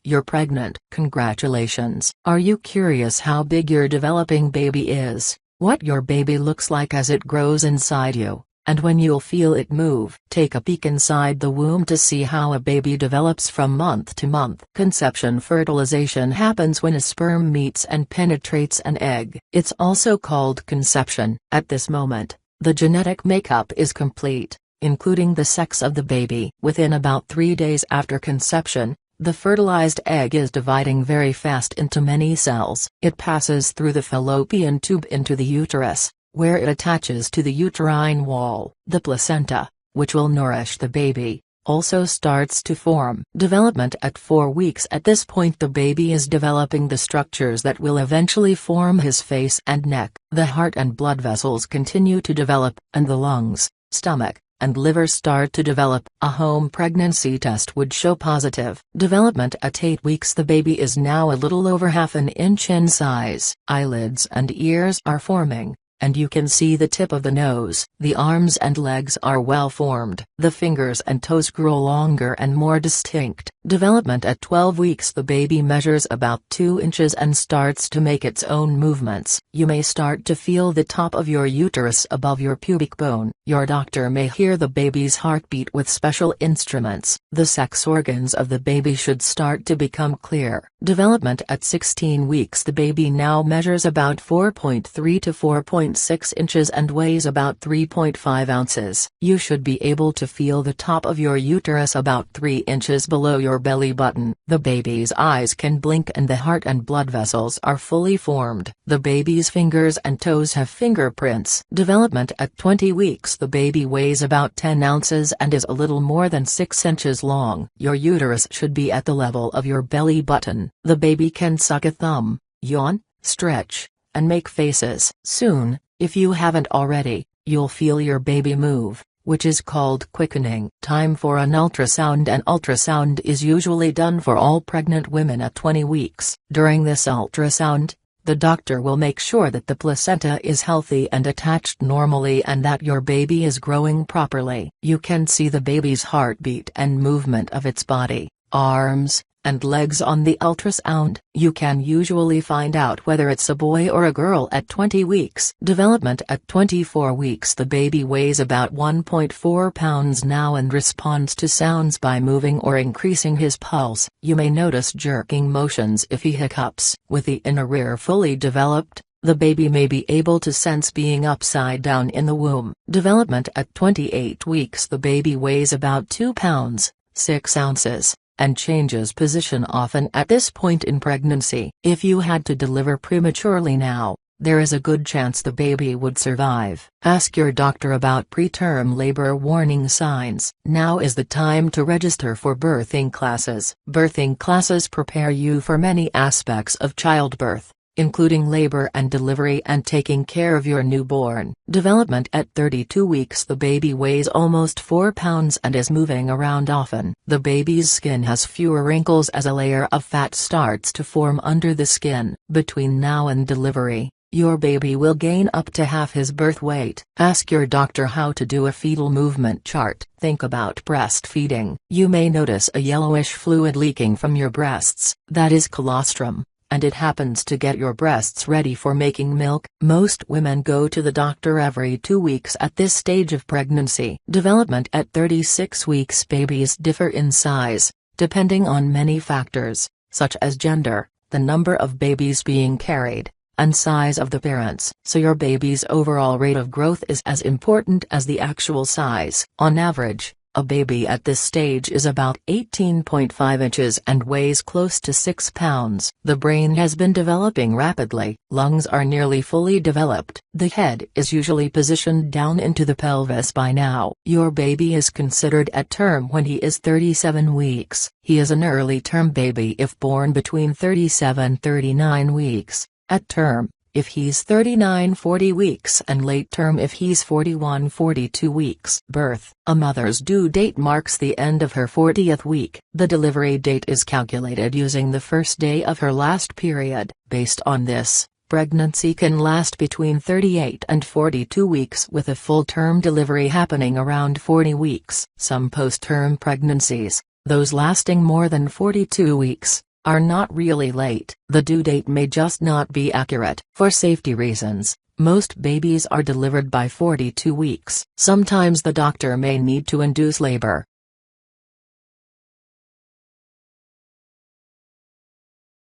You're pregnant. Congratulations. Are you curious how big your developing baby is, what your baby looks like as it grows inside you, and when you'll feel it move? Take a peek inside the womb to see how a baby develops from month to month. Conception. Fertilization happens when a sperm meets and penetrates an egg. It's also called conception. At this moment, the genetic makeup is complete, including the sex of the baby. Within about 3 days after conception, the fertilized egg is dividing very fast into many cells. It passes through the fallopian tube into the uterus, where it attaches to the uterine wall. The placenta, which will nourish the baby, also starts to form. Development at 4 weeks. At this point the baby is developing the structures that will eventually form his face and neck. The heart and blood vessels continue to develop, and the lungs, stomach, and liver start to develop. A home pregnancy test would show positive. Development at 8 weeks. The baby is now a little over half an inch in size. Eyelids and ears are forming, and you can see the tip of the nose. The arms and legs are well formed. The fingers and toes grow longer and more distinct. Development at 12 weeks. The baby measures about 2 inches and starts to make its own movements. You may start to feel the top of your uterus above your pubic bone. Your doctor may hear the baby's heartbeat with special instruments. The sex organs of the baby should start to become clear. Development at 16 weeks. The baby now measures about 4.3 to 4.6 inches and weighs about 3.5 ounces. You should be able to feel the top of your uterus about 3 inches below your belly button. The baby's eyes can blink and the heart and blood vessels are fully formed. The baby's fingers and toes have fingerprints. Development at 20 weeks. The baby weighs about 10 ounces and is a little more than 6 inches long. Your uterus should be at the level of your belly button. The baby can suck a thumb, yawn, stretch, and make faces. Soon, if you haven't already, you'll feel your baby move, which is called quickening. Time for an ultrasound. An ultrasound is usually done for all pregnant women at 20 weeks. During this ultrasound, the doctor will make sure that the placenta is healthy and attached normally and that your baby is growing properly. You can see the baby's heartbeat and movement of its body, arms, and legs on the ultrasound. You can usually find out whether it's a boy or a girl at 20 weeks. Development at 24 weeks. The baby weighs about 1.4 pounds now and responds to sounds by moving or increasing his pulse. You may notice jerking motions if he hiccups. With the inner ear fully developed, the baby may be able to sense being upside down in the womb. Development at 28 weeks. The baby weighs about 2 pounds, 6 ounces. And changes position often at this point in pregnancy. If you had to deliver prematurely now, there is a good chance the baby would survive. Ask your doctor about preterm labor warning signs. Now is the time to register for birthing classes. Birthing classes prepare you for many aspects of childbirth, including labor and delivery and taking care of your newborn. Development at 32 weeks. The baby weighs almost 4 pounds and is moving around often. The baby's skin has fewer wrinkles as a layer of fat starts to form under the skin. Between now and delivery, your baby will gain up to half his birth weight. Ask your doctor how to do a fetal movement chart. Think about breastfeeding. You may notice a yellowish fluid leaking from your breasts. That is colostrum, and it happens to get your breasts ready for making milk. Most women go to the doctor every 2 weeks at this stage of pregnancy. Development at 36 weeks. Babies differ in size, depending on many factors, such as gender, the number of babies being carried, and size of the parents. So your baby's overall rate of growth is as important as the actual size. On average, a baby at this stage is about 18.5 inches and weighs close to 6 pounds. The brain has been developing rapidly. Lungs are nearly fully developed. The head is usually positioned down into the pelvis by now. Your baby is considered at term when he is 37 weeks. He is an early term baby if born between 37-39 weeks. At term, if he's 39-40 weeks, and late term if he's 41-42 weeks. Birth. A mother's due date marks the end of her 40th week. The delivery date is calculated using the first day of her last period. Based on this, pregnancy can last between 38 and 42 weeks with a full-term delivery happening around 40 weeks. Some post-term pregnancies, those lasting more than 42 weeks, are not really late, the due date may just not be accurate. For safety reasons, most babies are delivered by 42 weeks. Sometimes the doctor may need to induce labor,